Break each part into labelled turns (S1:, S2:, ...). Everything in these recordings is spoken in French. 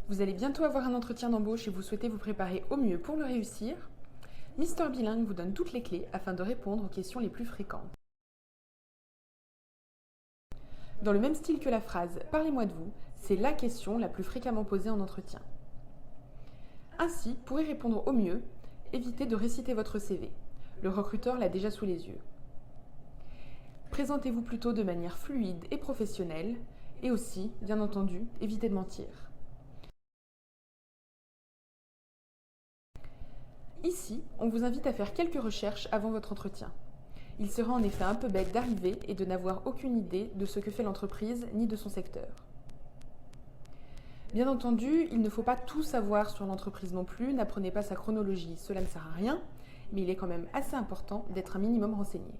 S1: Vous allez bientôt avoir un entretien d'embauche et vous souhaitez vous préparer au mieux pour le réussir. Mister Bilingue vous donne toutes les clés afin de répondre aux questions les plus fréquentes. Dans le même style que la phrase « Parlez-moi de vous », c'est la question la plus fréquemment posée en entretien. Ainsi, pour y répondre au mieux, évitez de réciter votre CV. Le recruteur l'a déjà sous les yeux. Présentez-vous plutôt de manière fluide et professionnelle, et aussi, bien entendu, évitez de mentir. Ici, on vous invite à faire quelques recherches avant votre entretien. Il sera en effet un peu bête d'arriver et de n'avoir aucune idée de ce que fait l'entreprise ni de son secteur. Bien entendu, il ne faut pas tout savoir sur l'entreprise non plus, n'apprenez pas sa chronologie, cela ne sert à rien, mais il est quand même assez important d'être un minimum renseigné.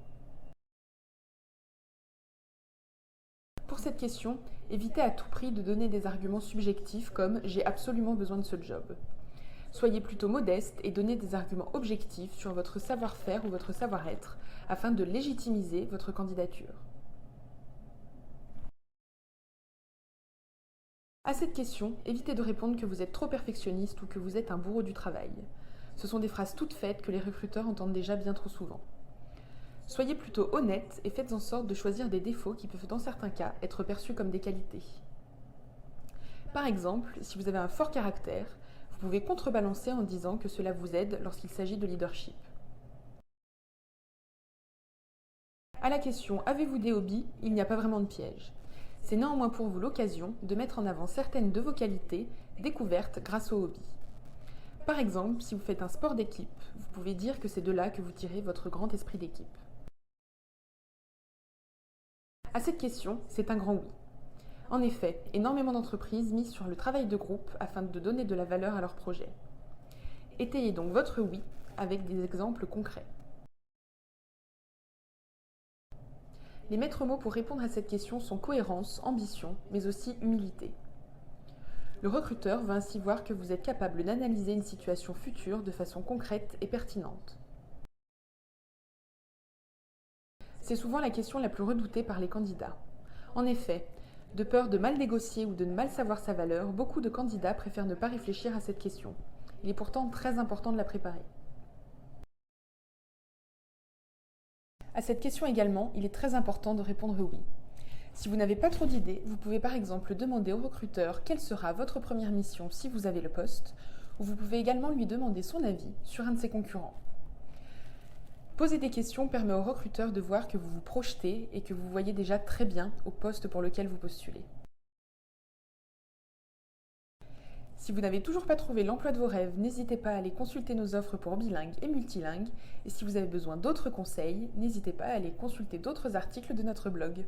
S1: Pour cette question, évitez à tout prix de donner des arguments subjectifs comme « j'ai absolument besoin de ce job ». Soyez plutôt modeste et donnez des arguments objectifs sur votre savoir-faire ou votre savoir-être afin de légitimiser votre candidature. À cette question, évitez de répondre que vous êtes trop perfectionniste ou que vous êtes un bourreau du travail. Ce sont des phrases toutes faites que les recruteurs entendent déjà bien trop souvent. Soyez plutôt honnête et faites en sorte de choisir des défauts qui peuvent dans certains cas être perçus comme des qualités. Par exemple, si vous avez un fort caractère, vous pouvez contrebalancer en disant que cela vous aide lorsqu'il s'agit de leadership. À la question « Avez-vous des hobbies ?», il n'y a pas vraiment de piège. C'est néanmoins pour vous l'occasion de mettre en avant certaines de vos qualités découvertes grâce aux hobbies. Par exemple, si vous faites un sport d'équipe, vous pouvez dire que c'est de là que vous tirez votre grand esprit d'équipe. À cette question, c'est un grand oui. En effet, énormément d'entreprises misent sur le travail de groupe afin de donner de la valeur à leur projet. Étayez donc votre oui avec des exemples concrets. Les maîtres mots pour répondre à cette question sont cohérence, ambition, mais aussi humilité. Le recruteur va ainsi voir que vous êtes capable d'analyser une situation future de façon concrète et pertinente. C'est souvent la question la plus redoutée par les candidats. En effet, de peur de mal négocier ou de ne mal savoir sa valeur, beaucoup de candidats préfèrent ne pas réfléchir à cette question. Il est pourtant très important de la préparer. À cette question également, il est très important de répondre oui. Si vous n'avez pas trop d'idées, vous pouvez par exemple demander au recruteur quelle sera votre première mission si vous avez le poste, ou vous pouvez également lui demander son avis sur un de ses concurrents. Poser des questions permet au recruteur de voir que vous vous projetez et que vous voyez déjà très bien au poste pour lequel vous postulez. Si vous n'avez toujours pas trouvé l'emploi de vos rêves, n'hésitez pas à aller consulter nos offres pour bilingues et multilingues. Et si vous avez besoin d'autres conseils, n'hésitez pas à aller consulter d'autres articles de notre blog.